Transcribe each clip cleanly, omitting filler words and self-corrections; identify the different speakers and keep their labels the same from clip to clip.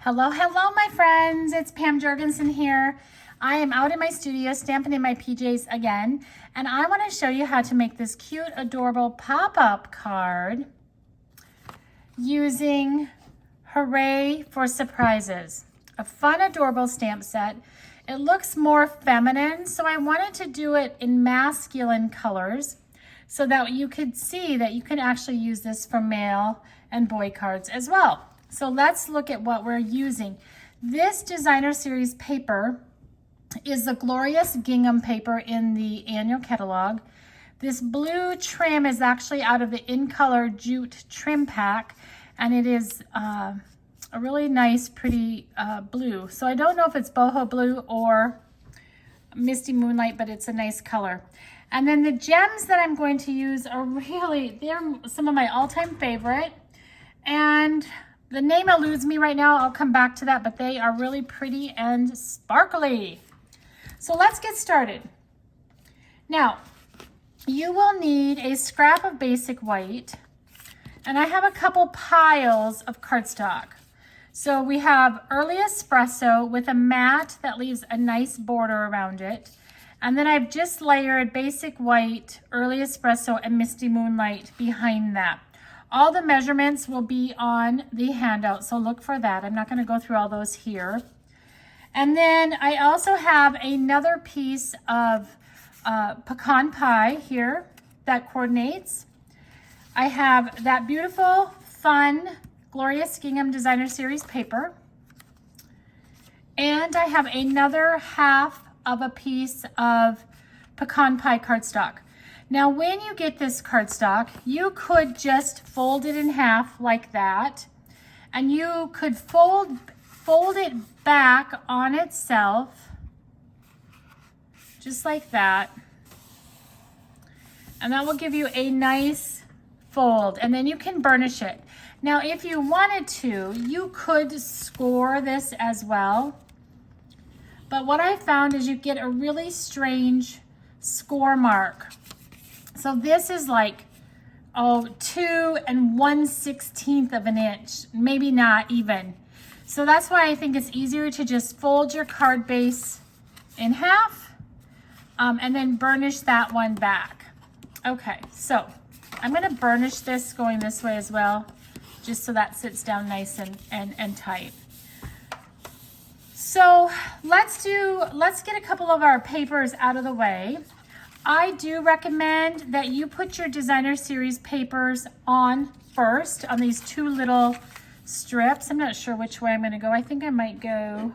Speaker 1: Hello, my friends. It's Pam Jorgensen here. I am out in my studio stamping in my PJs again, and I want to show you how to make this cute, adorable pop-up card using Hooray for Surprises. A fun, adorable stamp set. It looks more feminine, so I wanted to do it in masculine colors so that you could see that you can actually use this for male and boy cards as well. So let's look at what we're using. This designer series paper is the glorious gingham paper in the annual catalog. This blue trim is actually out of the In Color Jute trim pack, and it is a really nice, pretty blue. So I don't know if it's boho blue or misty moonlight, but it's a nice color. And then the gems that I'm going to use are they're some of my all-time favorite. And the name eludes me right now. I'll come back to that, but they are really pretty and sparkly. So let's get started. Now, you will need a scrap of basic white, and I have a couple piles of cardstock. So we have Early Espresso with a mat that leaves a nice border around it. And then I've just layered basic white, Early Espresso, and Misty Moonlight behind that. All the measurements will be on the handout, so look for that. I'm not going to go through all those here. And then I also have another piece of pecan pie here that coordinates. I have that beautiful, fun, glorious gingham designer series paper. And I have another half of a piece of pecan pie cardstock. Now, when you get this cardstock, you could just fold it in half like that, and you could fold it back on itself, just like that, and that will give you a nice fold, and then you can burnish it. Now, if you wanted to, you could score this as well, but what I found is you get a really strange score mark. So this is like, 2 1/16 of an inch, maybe not even. So that's why I think it's easier to just fold your card base in half and then burnish that one back. Okay, so I'm gonna burnish this going this way as well, just so that sits down nice and tight. So let's get a couple of our papers out of the way. I do recommend that you put your designer series papers on first on these two little strips. I'm not sure which way I'm going to go. I think I might go,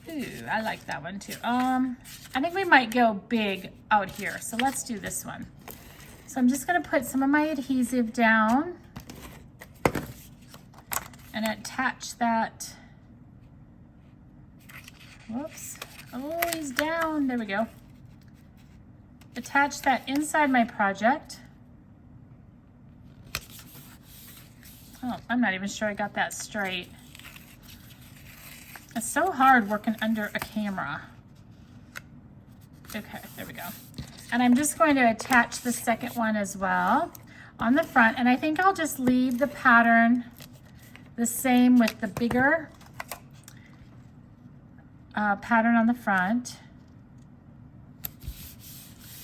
Speaker 1: I like that one too. I think we might go big out here. So let's do this one. So I'm just going to put some of my adhesive down and attach that. Whoops. Oh, he's down. There we go. Attach that inside my project. Oh, I'm not even sure I got that straight. It's so hard working under a camera. Okay, there we go. And I'm just going to attach the second one as well on the front. And I think I'll just leave the pattern the same with the bigger pattern on the front.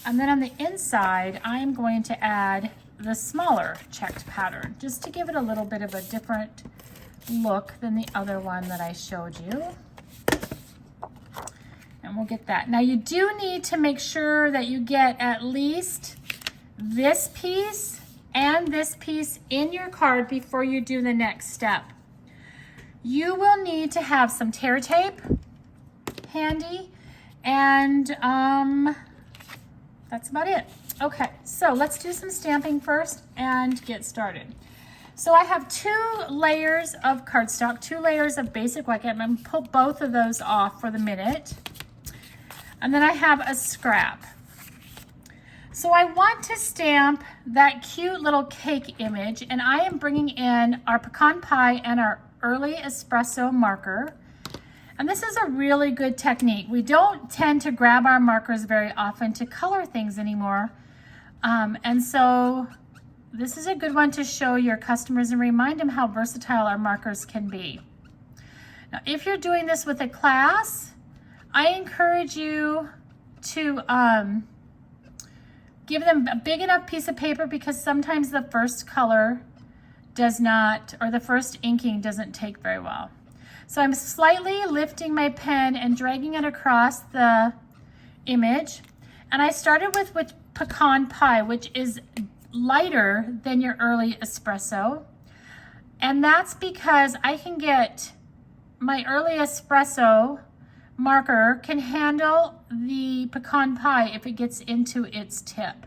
Speaker 1: And then on the inside, I'm going to add the smaller checked pattern, just to give it a little bit of a different look than the other one that I showed you. And we'll get that. Now you do need to make sure that you get at least this piece and this piece in your card before you do the next step. You will need to have some tear tape handy, and that's about it. Okay, so let's do some stamping first and get started. So I have 2 layers of cardstock, 2 layers of basic white. I'm going to pull both of those off for the minute. And then I have a scrap. So I want to stamp that cute little cake image, and I am bringing in our pecan pie and our Early Espresso marker. And this is a really good technique. We don't tend to grab our markers very often to color things anymore. And so this is a good one to show your customers and remind them how versatile our markers can be. Now, if you're doing this with a class, I encourage you to give them a big enough piece of paper, because sometimes the first color does not, or the first inking doesn't take very well. So I'm slightly lifting my pen and dragging it across the image. And I started with pecan pie, which is lighter than your early espresso. And that's because I can get my early espresso marker can handle the pecan pie if it gets into its tip,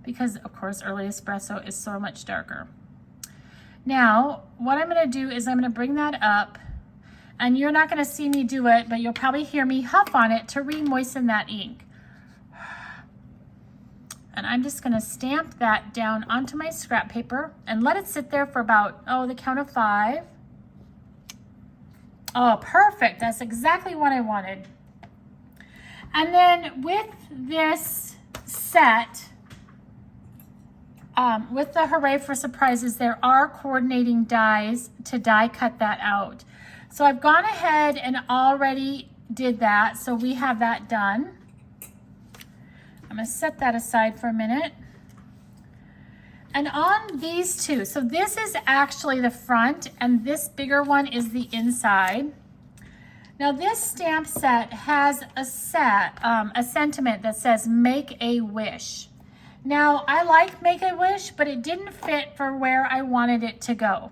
Speaker 1: because of course early espresso is so much darker. Now what I'm going to do is I'm going to bring that up, and you're not going to see me do it, but you'll probably hear me huff on it to re-moisten that ink. And I'm just going to stamp that down onto my scrap paper and let it sit there for about, the count of 5. Oh, perfect. That's exactly what I wanted. And then with this set, with the Hooray for Surprises, there are coordinating dies to die cut that out. So I've gone ahead and already did that. So we have that done. I'm going to set that aside for a minute. And on these two, so this is actually the front and this bigger one is the inside. Now this stamp set has a sentiment that says make a wish. Now I like make a wish, but it didn't fit for where I wanted it to go.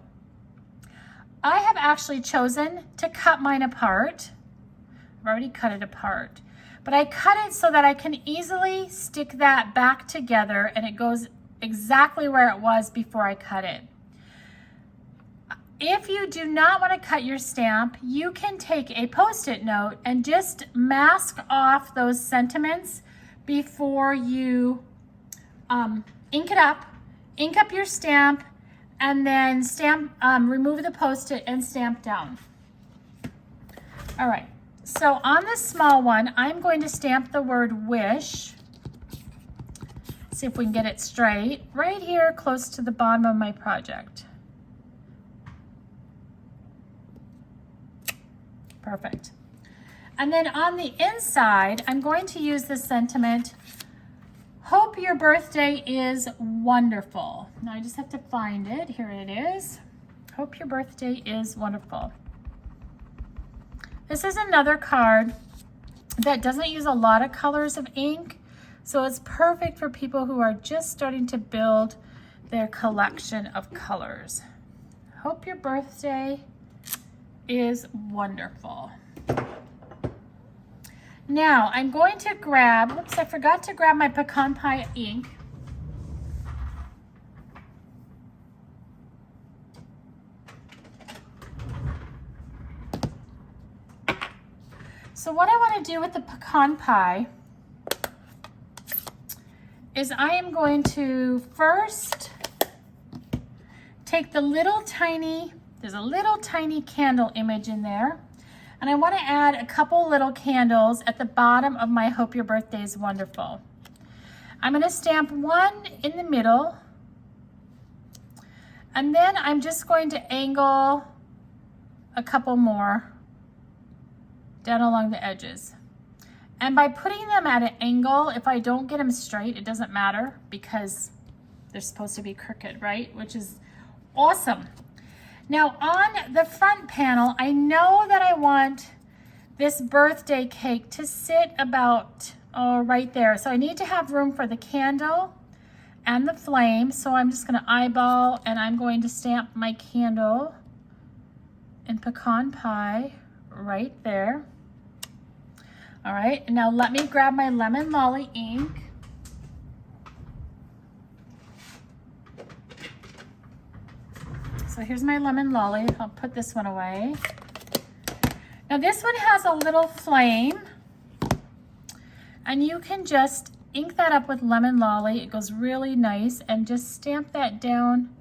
Speaker 1: I have actually chosen to cut mine apart. I've already cut it apart, but I cut it so that I can easily stick that back together and it goes exactly where it was before I cut it. If you do not want to cut your stamp, you can take a Post-it note and just mask off those sentiments before you ink up your stamp, and then remove the Post-it and stamp down. All right, so on the small one, I'm going to stamp the word wish. See if we can get it straight, right here close to the bottom of my project. Perfect. And then on the inside, I'm going to use the sentiment, hope your birthday is wonderful. Now I just have to find it. Here it is. Hope your birthday is wonderful. This is another card that doesn't use a lot of colors of ink, so it's perfect for people who are just starting to build their collection of colors. Hope your birthday is wonderful. Now I'm going to grab, whoops, I forgot to grab my pecan pie ink. So what I want to do with the pecan pie is I am going to first take the little tiny, there's a little tiny candle image in there, and I want to add a couple little candles at the bottom of my Hope Your Birthday is Wonderful. I'm going to stamp one in the middle, and then I'm just going to angle a couple more down along the edges. And by putting them at an angle, if I don't get them straight, it doesn't matter because they're supposed to be crooked, right? Which is awesome. Now on the front panel, I know that I want this birthday cake to sit about right there. So I need to have room for the candle and the flame. So I'm just going to eyeball, and I'm going to stamp my candle in pecan pie right there. All right, and now let me grab my Lemon Lolly ink. So here's my Lemon Lolly. I'll put this one away. Now this one has a little flame, and you can just ink that up with Lemon Lolly. It goes really nice, and just stamp that down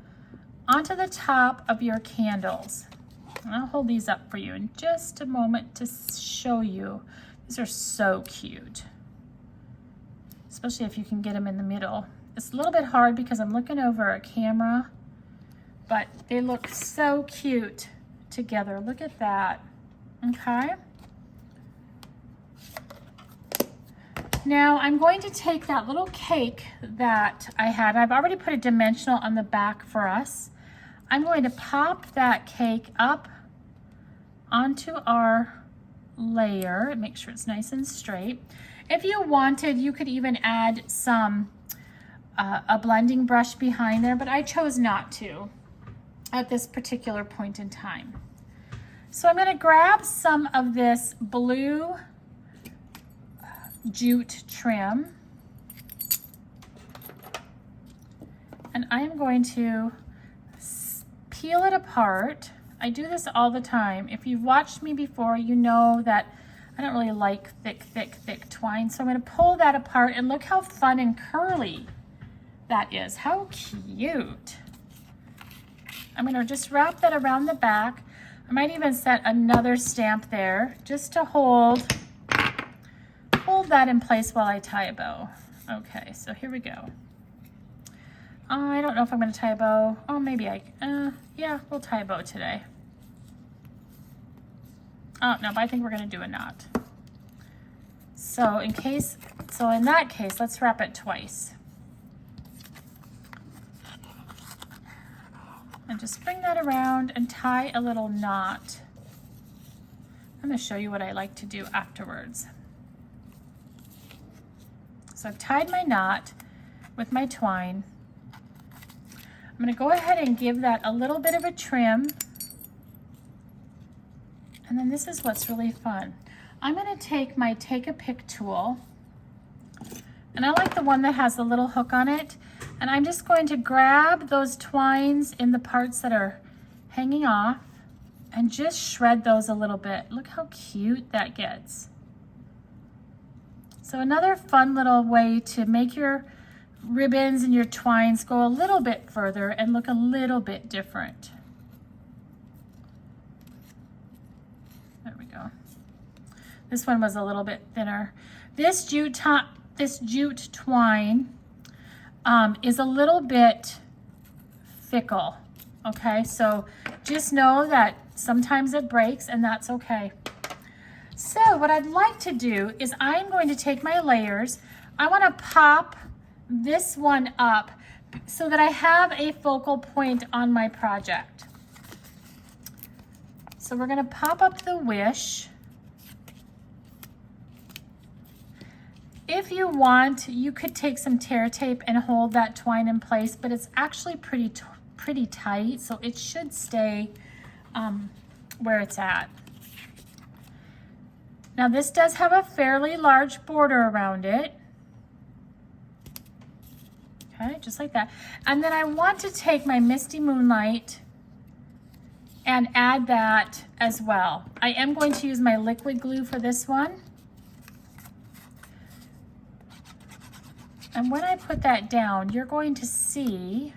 Speaker 1: onto the top of your candles. And I'll hold these up for you in just a moment to show you. These are so cute, especially if you can get them in the middle. It's a little bit hard because I'm looking over a camera, but they look so cute together. Look at that. Okay. Now I'm going to take that little cake that I had. I've already put a dimensional on the back for us. I'm going to pop that cake up onto our layer and make sure it's nice and straight. If you wanted, you could even add some a blending brush behind there, but I chose not to at this particular point in time. So I'm going to grab some of this blue jute trim, and I'm going to peel it apart. I do this all the time. If you've watched me before, you know that I don't really like thick twine. So I'm going to pull that apart, and look how fun and curly that is. How cute. I'm going to just wrap that around the back. I might even set another stamp there just to hold that in place while I tie a bow. Okay, so here we go. I don't know if I'm going to tie a bow. Oh, maybe yeah, we'll tie a bow today. Oh, no, but I think we're going to do a knot. So in that case, let's wrap it twice. And just bring that around and tie a little knot. I'm going to show you what I like to do afterwards. So I've tied my knot with my twine. I'm going to go ahead and give that a little bit of a trim. And then this is what's really fun. I'm going to take my Take-A-Pick tool, and I like the one that has the little hook on it, and I'm just going to grab those twines in the parts that are hanging off and just shred those a little bit. Look how cute that gets. So another fun little way to make your ribbons and your twines go a little bit further and look a little bit different. There we go. This one was a little bit thinner. This jute twine is a little bit fickle, okay? So just know that sometimes it breaks, and that's okay. So what I'd like to do is I'm going to take my layers. I want to pop this one up so that I have a focal point on my project. So we're going to pop up the wish. If you want, you could take some tear tape and hold that twine in place, but it's actually pretty tight, so it should stay where it's at. Now this does have a fairly large border around it. Okay, just like that. And then I want to take my Misty Moonlight and add that as well. I am going to use my liquid glue for this one. And when I put that down, you're going to see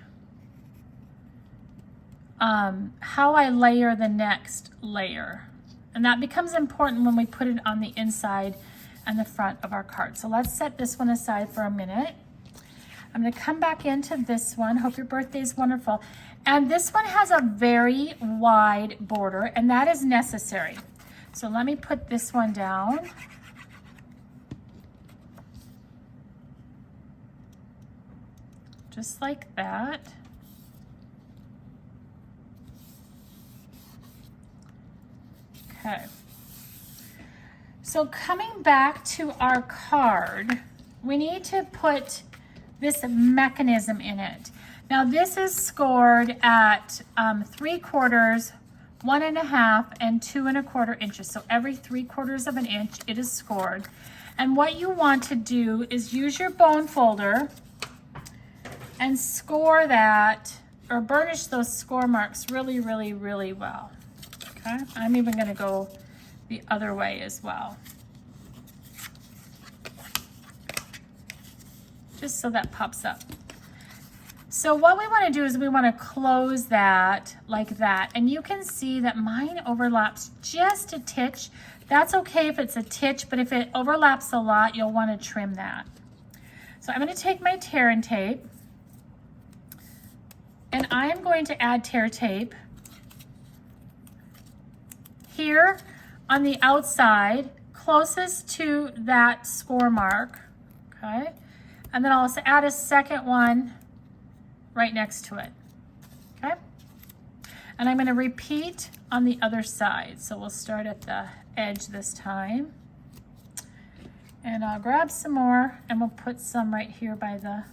Speaker 1: how I layer the next layer. And that becomes important when we put it on the inside and the front of our card. So let's set this one aside for a minute. I'm going to come back into this one. Hope your birthday is wonderful. And this one has a very wide border, and that is necessary. So let me put this one down. Just like that. Okay. So coming back to our card, we need to put this mechanism in it. Now this is scored at 3/4, 1.5, and 2.25 inches. So every 3/4 of an inch it is scored. And what you want to do is use your bone folder and score that, or burnish those score marks really, really, really well. Okay, I'm even going to go the other way as well. Just so that pops up. So what we want to do is we want to close that like that. And you can see that mine overlaps just a titch. That's okay if it's a titch, but if it overlaps a lot, you'll want to trim that. So I'm going to take my tear and tape, and I am going to add tear tape. Here, on the outside closest to that score mark, okay? And then I'll also add a second one right next to it, okay? And I'm gonna repeat on the other side. So we'll start at the edge this time. And I'll grab some more and we'll put some right here by the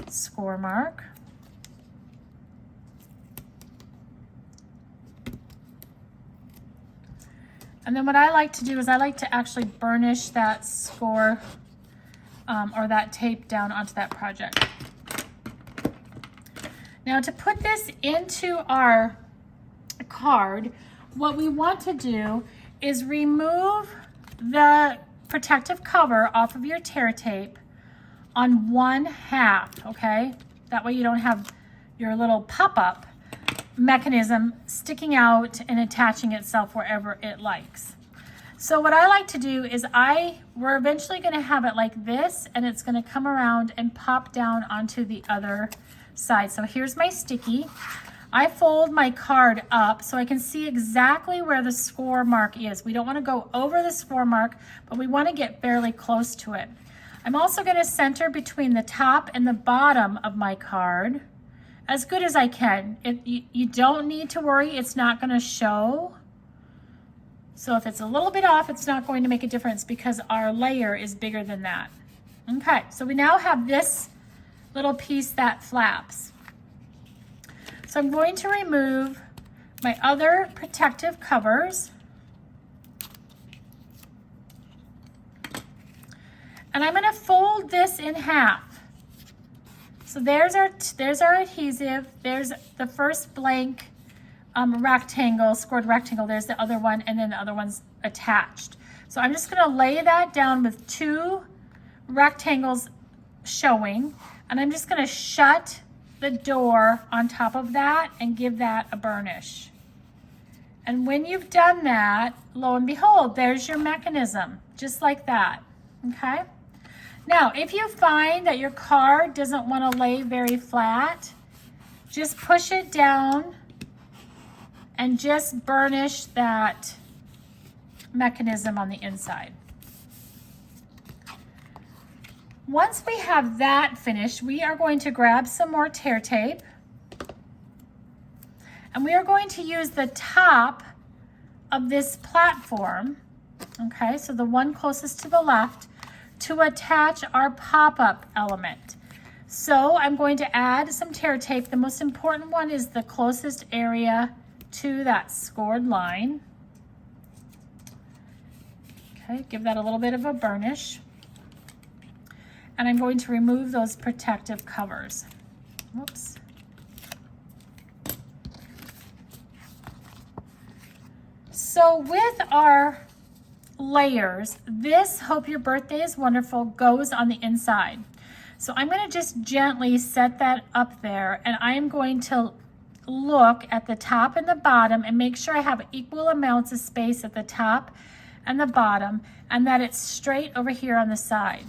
Speaker 1: score mark. And then what I like to do is I like to actually burnish that score or that tape down onto that project. Now to put this into our card, what we want to do is remove the protective cover off of your tear tape on 1/2, okay? That way you don't have your little pop-up mechanism sticking out and attaching itself wherever it likes. So what I like to do is we're eventually gonna have it like this, and it's gonna come around and pop down onto the other side. So here's my sticky. I fold my card up so I can see exactly where the score mark is. We don't want to go over the score mark, but we want to get fairly close to it. I'm also going to center between the top and the bottom of my card as good as I can. You don't need to worry, it's not going to show. So if it's a little bit off, it's not going to make a difference because our layer is bigger than that. Okay, so we now have this little piece that flaps. So I'm going to remove my other protective covers. And I'm going to fold this in half. So there's our adhesive. There's the first blank rectangle, scored rectangle. There's the other one, and then the other one's attached. So I'm just going to lay that down with 2 rectangles showing, and I'm just going to shut the door on top of that and give that a burnish. And when you've done that, lo and behold, there's your mechanism, just like that, okay? Now, if you find that your card doesn't want to lay very flat, just push it down and just burnish that mechanism on the inside. Once we have that finished, we are going to grab some more tear tape, and we are going to use the top of this platform, okay, so the one closest to the left, to attach our pop-up element. So I'm going to add some tear tape. The most important one is the closest area to that scored line. Okay, give that a little bit of a burnish. And I'm going to remove those protective covers. Whoops. So with our layers, this Hope Your Birthday is Wonderful goes on the inside. So I'm going to just gently set that up there, and I'm going to look at the top and the bottom and make sure I have equal amounts of space at the top and the bottom, and that it's straight over here on the side.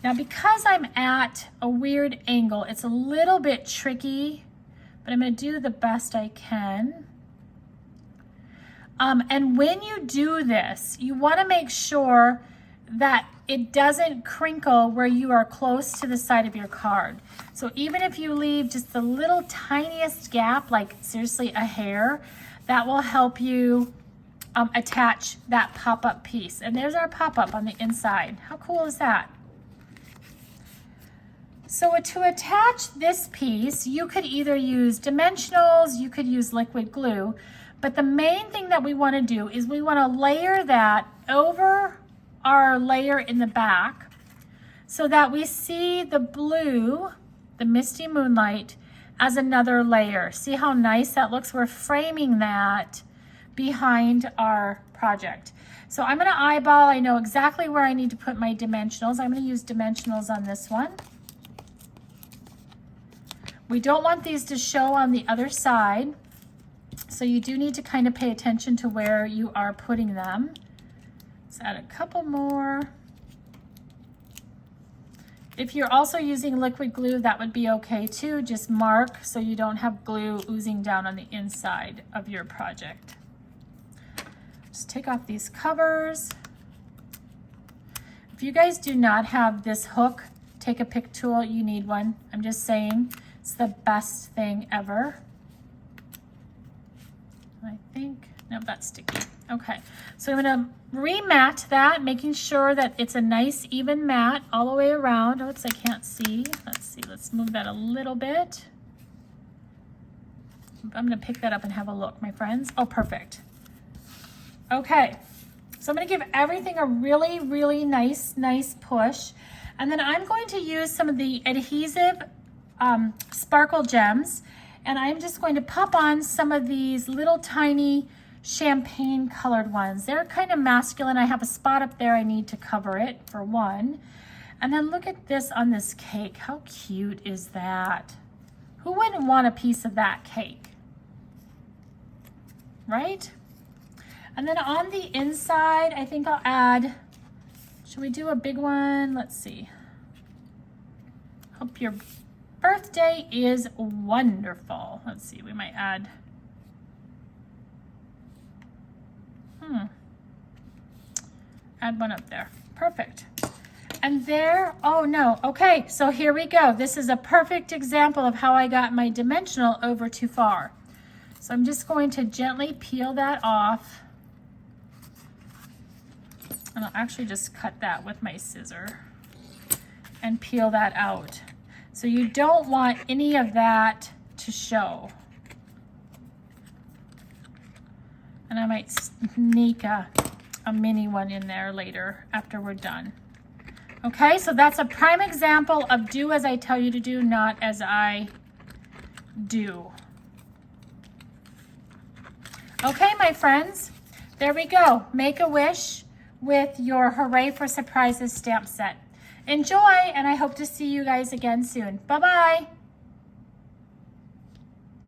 Speaker 1: Now, because I'm at a weird angle, it's a little bit tricky, but I'm going to do the best I can. And when you do this, you want to make sure that it doesn't crinkle where you are close to the side of your card. So even if you leave just the little tiniest gap, like seriously a hair, that will help you attach that pop-up piece. And there's our pop-up on the inside. How cool is that? So to attach this piece, you could either use dimensionals, you could use liquid glue, but the main thing that we want to do is we want to layer that over our layer in the back so that we see the blue, the Misty Moonlight, as another layer. See how nice that looks? We're framing that behind our project. So I'm going to eyeball. I know exactly where I need to put my dimensionals. I'm going to use dimensionals on this one. We don't want these to show on the other side, so you do need to kind of pay attention to where you are putting them. Let's add a couple more. If you're also using liquid glue, that would be okay too. Just mark so you don't have glue oozing down on the inside of your project. Just take off these covers. If you guys do not have this hook, take a pick tool, you need one. I'm just saying, it's the best thing ever. I think, no, that's sticky. Okay, so I'm gonna remat that, making sure that it's a nice even mat all the way around. Oops, I can't see. Let's see, let's move that a little bit. I'm gonna pick that up and have a look, my friends. Oh, perfect. Okay, so I'm gonna give everything a really, really nice push. And then I'm going to use some of the adhesive sparkle gems, and I'm just going to pop on some of these little tiny champagne colored ones. They're kind of masculine. I have a spot up there I need to cover it for one. And then look at this on this cake. How cute is that? Who wouldn't want a piece of that cake? Right? And then on the inside, I think I'll add, should we do a big one? Let's see. Hope your birthday is wonderful. Let's see, we might add, add one up there. Perfect. And there, oh no, okay, so here we go. This is a perfect example of how I got my dimensional over too far. So I'm just going to gently peel that off. And I'll actually just cut that with my scissor and peel that out. So you don't want any of that to show. And I might sneak a mini one in there later after we're done. Okay, so that's a prime example of do as I tell you to do, not as I do. Okay, my friends, there we go. Make a wish with your Hooray for Surprises stamp set. Enjoy, and I hope to see you guys again soon. Bye-bye.